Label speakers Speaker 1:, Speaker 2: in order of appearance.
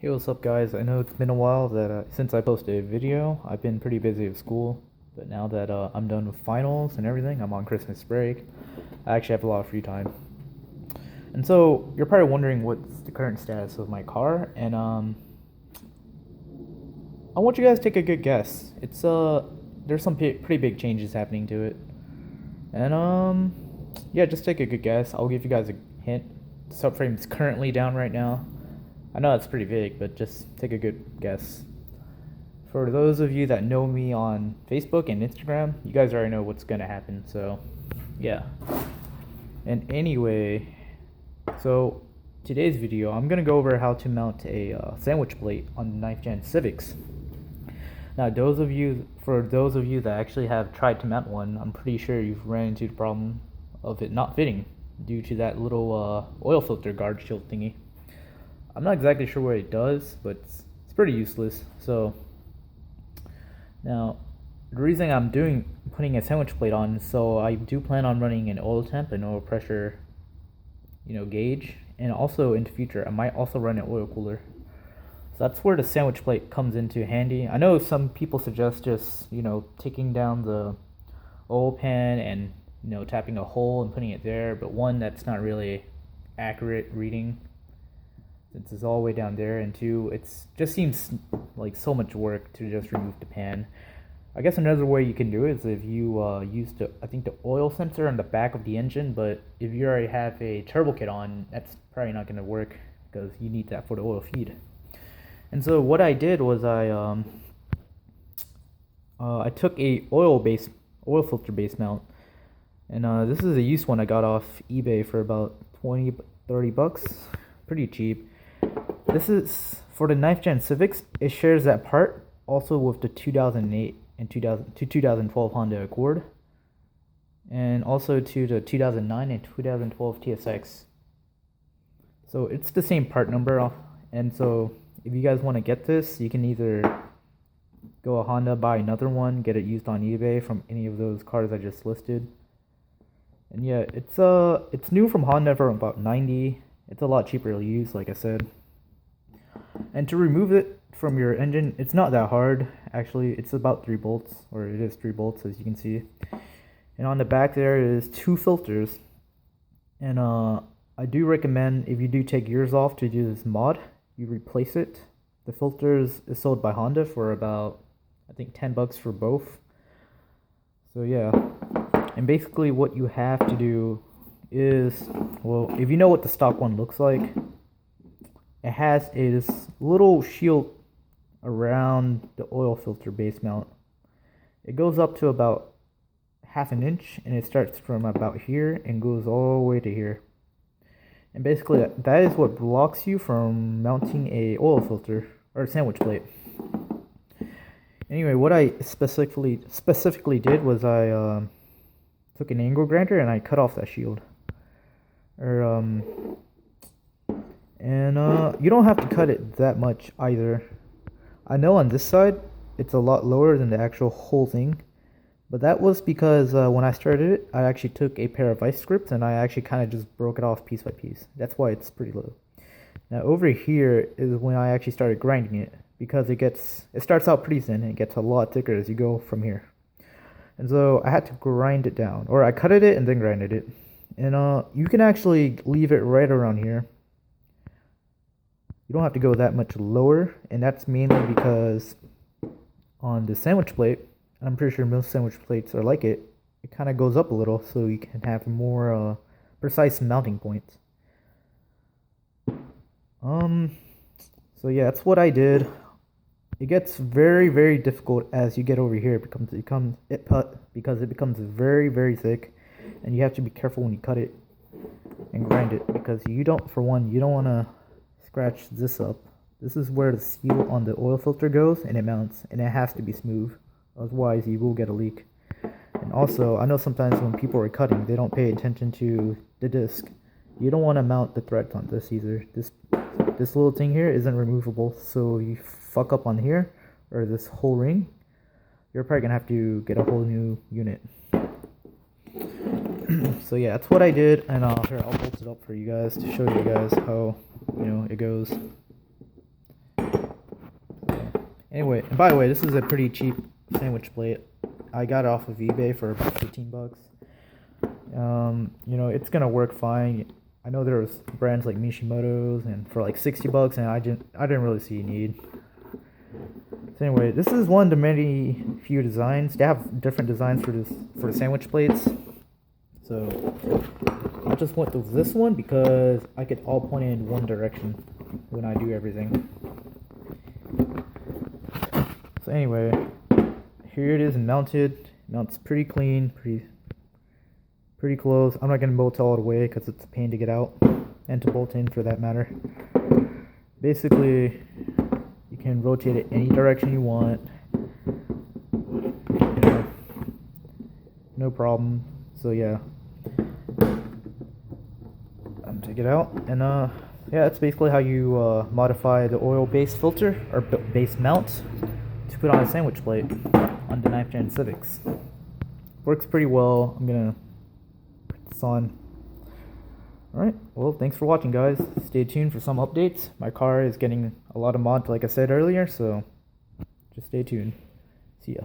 Speaker 1: Hey, what's up, guys? I know it's been a while that since I posted a video. I've been pretty busy with school, but now that I'm done with finals and everything, I'm on Christmas break. I actually have a lot of free time, and so you're probably wondering what's the current status of my car, and I want you guys to take a good guess. There's some pretty big changes happening to it, and yeah, just take a good guess. I'll give you guys a hint. The subframe's currently down right now. I know that's pretty vague, but just take a good guess. For those of you that know me on Facebook and Instagram, you guys already know what's gonna happen. So, yeah. And anyway, so today's video, I'm gonna go over how to mount a sandwich plate on the 9th Gen Civics. Now, for those of you that actually have tried to mount one, I'm pretty sure you've ran into the problem of it not fitting due to that little oil filter guard shield thingy. I'm not exactly sure what it does, but it's pretty useless. So now, the reason I'm putting a sandwich plate on is so I do plan on running an oil temp and oil pressure, gauge, and also in the future I might also run an oil cooler. So that's where the sandwich plate comes into handy. I know some people suggest just taking down the oil pan and tapping a hole and putting it there, but one, that's not really accurate reading since it's all the way down there, and two, it just seems like so much work to just remove the pan. I guess another way you can do it is if you use the oil sensor on the back of the engine, but if you already have a turbo kit on, that's probably not going to work because you need that for the oil feed. And so what I did was I took a oil filter base mount, and this is a used one I got off eBay for about 20-30 bucks, pretty cheap. This is for the 9th Gen Civics. It shares that part also with the 2008 and 2012 Honda Accord, and also to the 2009 and 2012 TSX. So it's the same part number, and so if you guys want to get this, you can either go a Honda, buy another one, get it used on eBay from any of those cars I just listed. And yeah, it's new from Honda for about 90. It's a lot cheaper to use, like I said. And to remove it from your engine, it's not that hard. Actually, it's about 3 bolts, or it is 3 bolts, as you can see. And on the back there is 2 filters. And I do recommend, if you do take yours off to do this mod, you replace it. The filters is sold by Honda for about, I think, 10 bucks for both. So yeah. And basically what you have to do is, well, if you know what the stock one looks like, it has this little shield around the oil filter base mount. It goes up to about half an inch, and it starts from about here and goes all the way to here. And basically that is what blocks you from mounting a oil filter or a sandwich plate. Anyway, what I specifically did was I took an angle grinder and I cut off that shield. You don't have to cut it that much either. I know on this side it's a lot lower than the actual whole thing, but that was because when I started it, I actually took a pair of vice grips and I actually kind of just broke it off piece by piece. That's why it's pretty low. Now over here is when I actually started grinding it, because it starts out pretty thin and it gets a lot thicker as you go from here. And so I had to grind it down, or I cutted it and then grinded it. And you can actually leave it right around here. You don't have to go that much lower, and that's mainly because on the sandwich plate, I'm pretty sure most sandwich plates are like it kind of goes up a little so you can have more precise mounting points. So yeah, that's what I did. It gets very, very difficult as you get over here because it becomes very, very thick, and you have to be careful when you cut it and grind it, because you don't want to scratch this up. This is where the seal on the oil filter goes, and it mounts, and it has to be smooth, otherwise you will get a leak. And also, I know sometimes when people are cutting, they don't pay attention to the disc. You don't want to mount the threads on this either. This little thing here isn't removable, so you fuck up on here, or this whole ring, you're probably gonna have to get a whole new unit. So yeah, that's what I did, and here, I'll bolt it up for you guys to show you guys how it goes. Anyway, and by the way, this is a pretty cheap sandwich plate. I got it off of eBay for about $15. You know, it's gonna work fine. I know there's brands like Mishimoto's and for like $60, and I didn't really see a need. So anyway, this is one of the many few designs. They have different designs for the sandwich plates. So I just went with this one because I could all point in one direction when I do everything. So anyway, here it is mounted. Mounts pretty clean, pretty close. I'm not gonna bolt it all the way because it's a pain to get out and to bolt in for that matter. Basically, you can rotate it any direction you want. You know, no problem. So yeah, take it out, and yeah, that's basically how you modify the oil-based filter or base mount to put on a sandwich plate on the 9th Gen Civics. Works pretty well. I'm gonna put this on. Alright, well, thanks for watching, guys. Stay tuned for some updates. My car is getting a lot of mods, like I said earlier, so just stay tuned. See ya.